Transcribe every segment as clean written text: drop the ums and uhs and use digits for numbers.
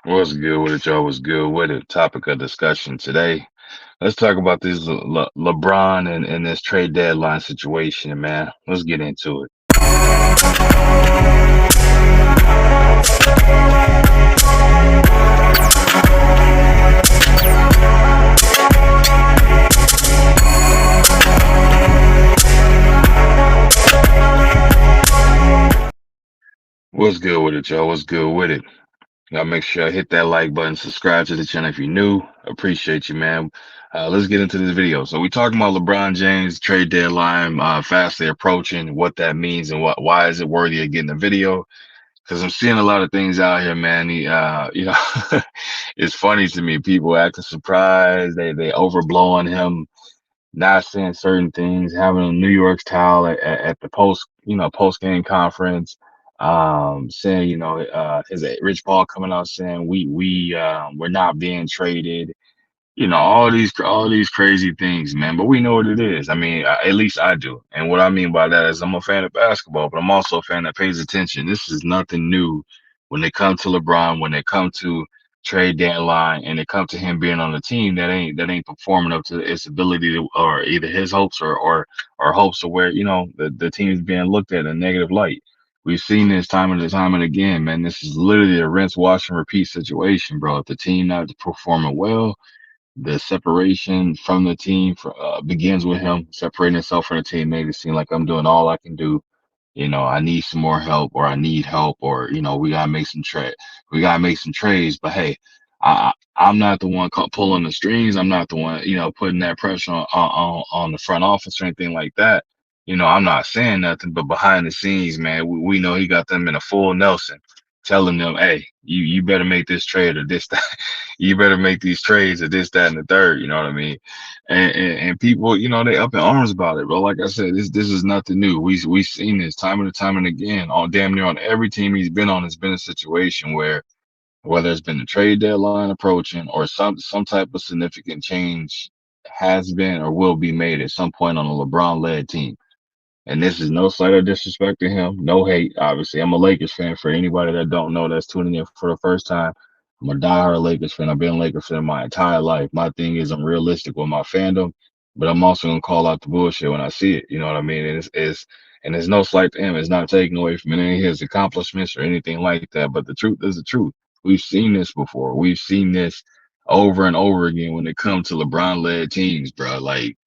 What's good with it, y'all? What's good with it? Topic of discussion today. Let's talk about this LeBron and this trade deadline situation, man. Let's get into it. What's good with it, y'all? What's good with it? Gotta make sure I hit that like button, subscribe to the channel if you're new. Appreciate you, man. Let's get into this video. So we talking about LeBron James trade deadline, fastly approaching, what that means and why is it worthy of getting a video? Because I'm seeing a lot of things out here, man. It's funny to me. People acting surprised. They overblowing him, not saying certain things, having a New York's towel at the post game conference, saying is it Rich Paul coming out saying we're not being traded, all these crazy things, man. But we know what it is. I mean, at least I do. And what I mean by that is I'm a fan of basketball, but I'm also a fan that pays attention. This is nothing new when it comes to LeBron, when it comes to trade deadline, and it comes to him being on the team that ain't performing up to its ability to, or either his hopes or hopes of where the team is being looked at in a negative light. We've seen this time and again, man. This is literally a rinse, wash, and repeat situation, bro. If the team not performing well, the separation from the team begins with him separating himself from the team, made it seem like I'm doing all I can do. I need some more help, or I need help, or we gotta make some trades. But hey, I'm not the one pulling the strings. I'm not the one, putting that pressure on the front office or anything like that. I'm not saying nothing, but behind the scenes, man, we know he got them in a full Nelson, telling them, hey, you better make this trade or this, that. You better make these trades or this, that, and the third. You know what I mean? And people, they up in arms about it. But like I said, this is nothing new. We've seen this time and again on damn near on every team he's been on. It's been a situation where whether it's been the trade deadline approaching or some type of significant change has been or will be made at some point on a LeBron led team. And this is no slight of disrespect to him, no hate. Obviously, I'm a Lakers fan. For anybody that don't know, that's tuning in for the first time. I'm a diehard Lakers fan. I've been a Lakers fan my entire life. My thing is I'm realistic with my fandom, but I'm also gonna call out the bullshit when I see it. You know what I mean? And it's no slight to him. It's not taking away from any of his accomplishments or anything like that. But the truth is the truth. We've seen this before. We've seen this over and over again when it comes to LeBron led teams, bro. Like,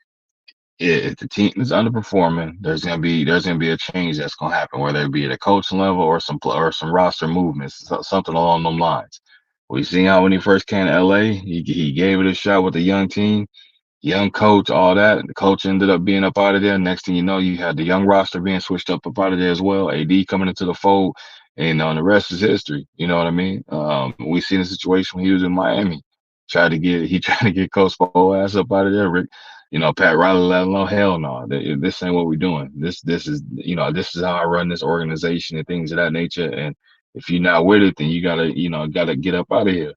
if the team is underperforming, there's gonna be a change that's gonna happen, whether it be at a coaching level or some roster movements, something along those lines. We seen how when he first came to LA, he gave it a shot with a young team, young coach, all that. The coach ended up being up out of there. Next thing you know, you had the young roster being switched up out of there as well. AD coming into the fold, and the rest is history. You know what I mean? We seen a situation when he was in Miami. He tried to get Coach Spo ass up out of there. Rick, Pat Riley let him know, hell no, this ain't what we're doing. This is how I run this organization and things of that nature. And if you're not with it, then you gotta get up out of here.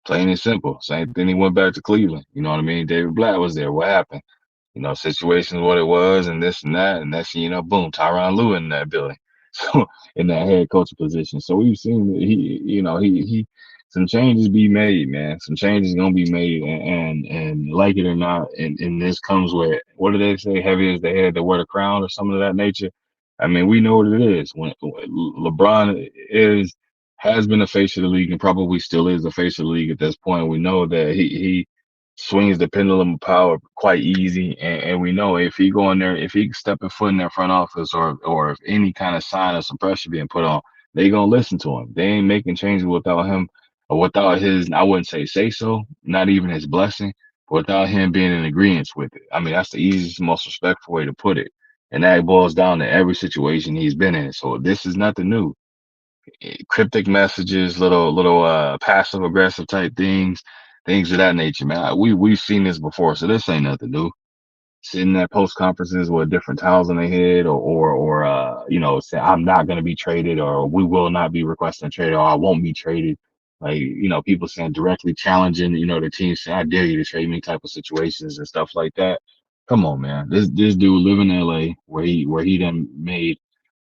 Plain and simple. Same thing. He went back to Cleveland. You know what I mean? David Blatt was there. What happened? Situations what it was, and this and that, and next thing you know, boom, Tyronn Lue in that building, so in that head coach position. So we've seen that some changes be made, man. Some changes gonna be made, and like it or not, and this comes with, what do they say? Heavy as the head that wear the crown, or something of that nature. I mean, we know what it is. When LeBron has been a face of the league and probably still is a face of the league at this point. We know that he swings the pendulum of power quite easy, and we know if he go in there, if he step a foot in their front office, or if any kind of sign of some pressure being put on, they gonna listen to him. They ain't making changes without him, or without his, I wouldn't say so, not even his blessing, but without him being in agreement with it. I mean, that's the easiest, most respectful way to put it. And that boils down to every situation he's been in. So this is nothing new. Cryptic messages, little passive aggressive type things of that nature, man. We've seen this before, so this ain't nothing new. Sitting at post conferences with different towels on their head, or say I'm not gonna be traded, or we will not be requesting a trade, or I won't be traded. Like, people saying, directly challenging, the team saying, I dare you to trade me, type of situations and stuff like that. Come on, man. This dude live in LA, where he done made,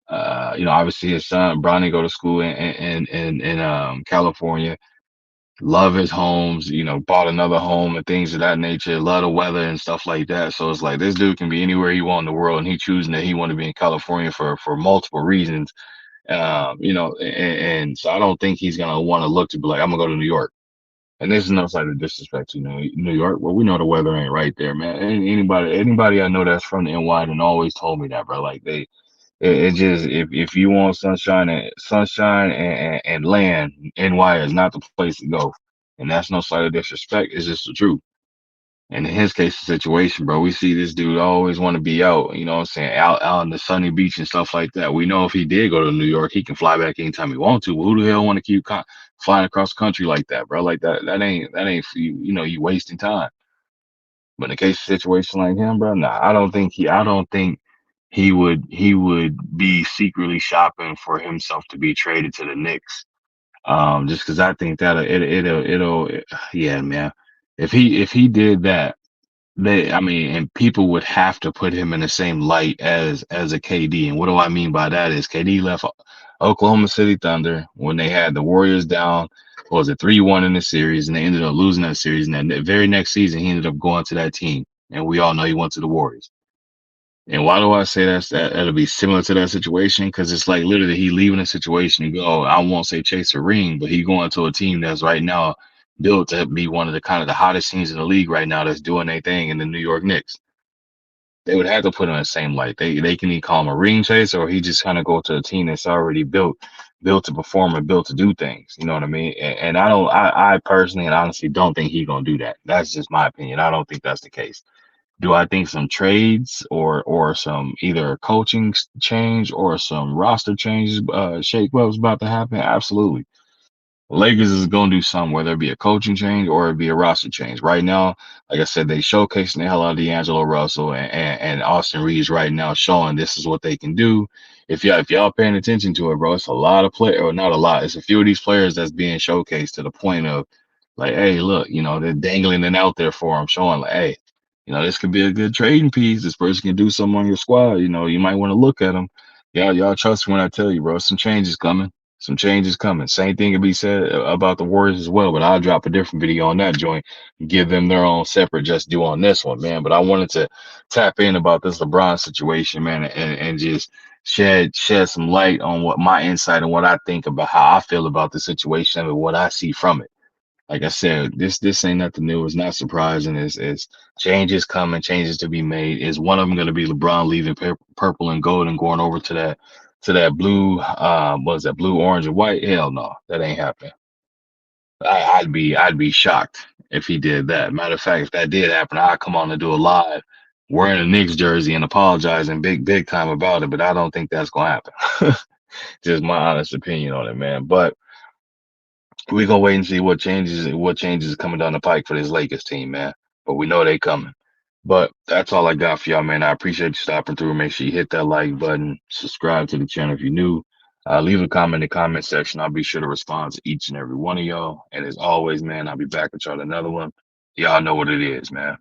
obviously his son Bronny go to school in California. love his homes, bought another home and things of that nature, love the weather and stuff like that. So it's like this dude can be anywhere he want in the world, and he choosing that he want to be in California for multiple reasons. And so I don't think he's gonna want to look to be like, I'm gonna go to New York. And this is no slight of disrespect to New York. Well, we know the weather ain't right there, man. Anybody I know that's from the NY and always told me that, bro. Like it just if you want sunshine and land, NY is not the place to go. And that's no slight of disrespect. It's just the truth. And in his case, the situation, bro, we see this dude always want to be out, you know what I'm saying, out on the sunny beach and stuff like that. We know if he did go to New York, he can fly back anytime he wants to. But who the hell want to keep flying across the country like that, bro? Like that ain't for you. You wasting time. But in the case of a situation like him, bro, nah, I don't think he would be secretly shopping for himself to be traded to the Knicks. Just because I think that yeah, man. If he did that, I mean, and people would have to put him in the same light as a KD. And what do I mean by that is KD left Oklahoma City Thunder when they had the Warriors down. What was it, 3-1 in the series, and they ended up losing that series. And then the very next season, he ended up going to that team, and we all know he went to the Warriors. And why do I say that'll be similar to that situation? Because it's like literally he leaving a situation and go, I won't say chase a ring, but he going to a team that's right now built to be one of the kind of the hottest teams in the league right now that's doing their thing in the New York Knicks. They would have to put him in the same light. They can either call him a ring chaser or he just kind of go to a team that's already built to perform and built to do things. You know what I mean? And I personally and honestly don't think he's gonna do that. That's just my opinion. I don't think that's the case. Do I think some trades or some either coaching change or some roster changes, shake ups about to happen? Absolutely. Lakers is going to do something, whether it be a coaching change or it be a roster change. Right now, like I said, they showcasing the hell out of D'Angelo Russell and Austin Reeves right now, showing this is what they can do. If y'all paying attention to it, bro, it's a lot of play or not a lot. It's a few of these players that's being showcased to the point of like, hey, look, they're dangling it out there for them, showing like, hey, this could be a good trading piece. This person can do something on your squad. You might want to look at them. Y'all trust me when I tell you, bro. Some changes coming. Some changes coming. Same thing can be said about the Warriors as well, but I'll drop a different video on that joint, give them their own separate just do on this one, man. But I wanted to tap in about this LeBron situation, man, and just shed some light on what my insight and what I think about how I feel about the situation and what I see from it. Like I said, this ain't nothing new. It's not surprising. It's changes coming, changes to be made. Is one of them going to be LeBron leaving purple and gold and going over to that blue? Was that blue, orange, and white? Hell no, that ain't happening. I'd be shocked if he did that. Matter of fact, if that did happen, I'd come on and do a live wearing a Knicks jersey and apologizing big time about it. But I don't think that's gonna happen. Just my honest opinion on it, man. But we gonna wait and see what changes is coming down the pike for this Lakers team, man. But we know they coming. But that's all I got for y'all, man. I appreciate you stopping through. Make sure you hit that like button, subscribe to the channel if you're new. Leave a comment in the comment section. I'll be sure to respond to each and every one of y'all. And as always, man, I'll be back with y'all another one. Y'all know what it is, man.